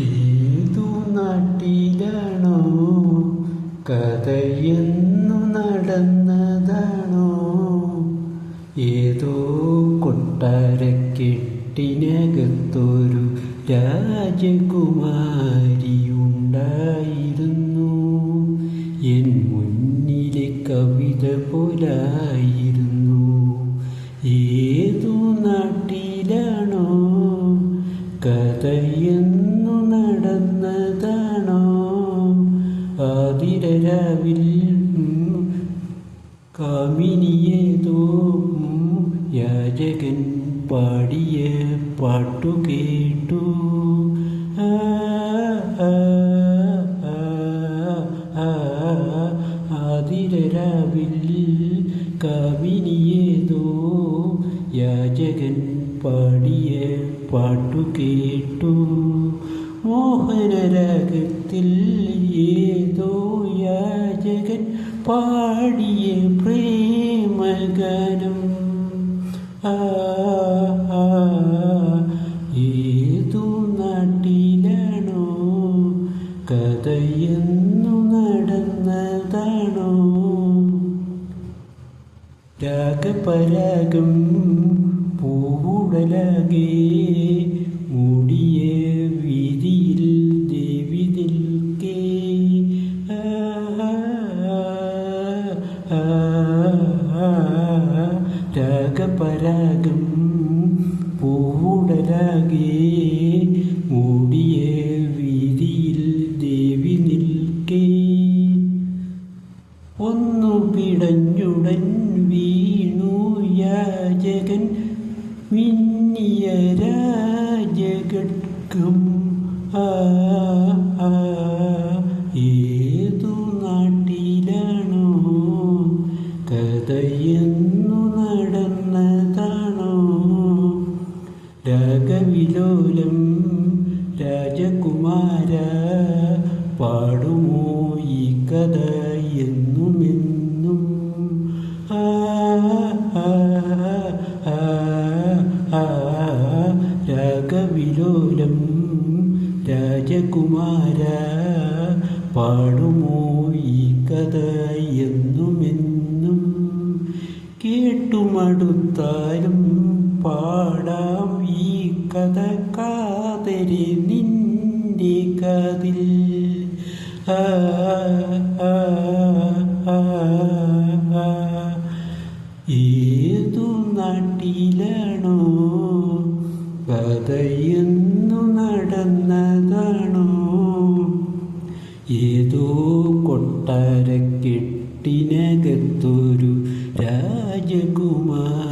ഏതു നാട്ടിലാണോ കഥയെന്നു നടന്നതാണോ? ഏതോ കൊട്ടാരക്കെട്ടിനകത്തൊരു രാജകുമാരിയുണ്ടായിരുന്നു. എൻ മുന്നിലെ കവിത പോലായിരുന്നു. ഏതു നാട്ടിലാണോ കഥയെന്നു നടന്നതാണോ? ആതിരരാവിൽ കാമിനിയേതോ യാചകൻ പാടിയ പാട്ടു കേട്ടു. ആതിരരാവിൽ കാമിനിയേതോ യാചകൻ പാടിയ പാട്ടു കേട്ടു. മോഹനരാഗത്തിൽ ഏതോ യാചകൻ പാടിയ പ്രേമഗാനം. ഏതു നാട്ടിലാണോ കഥയെന്നു നടന്നതാണോ? രാഗപരാഗം പൂവുടലാകെ മൂടിയ വീതിയിൽ ദേവി നിൽക്കേ. രാഗപരാഗം പൂവുടലാകെ മൂടിയ വീതിയിൽ ദേവി നിൽക്കേ. ഒന്നു പിടഞ്ഞുടൻ വീണു യാചകൻ മിന്നിയ രാജഖഡ്ഗം. ഏതു നാട്ടിലാണോ കഥയെന്നു നടന്നതാണോ? രാഗവിലോലം രാജകുമാര പാടുമോ ഈ കഥ എന്നുമെന്നും? രാഗവിലോലം രാജകുമാര പാടുമോ ഈ കഥ എന്നുമെന്നും? കേട്ടുമടുത്താലും പാടാം ഈ കഥ കാതരെ നിന്റെ കാതിൽ. ഏതു നാട്ടിലാണോ കഥയെന്നു നടന്നതാണോ? ഏതോ കൊട്ടാരക്കെട്ടിനകത്തൊരു രാജകുമാരി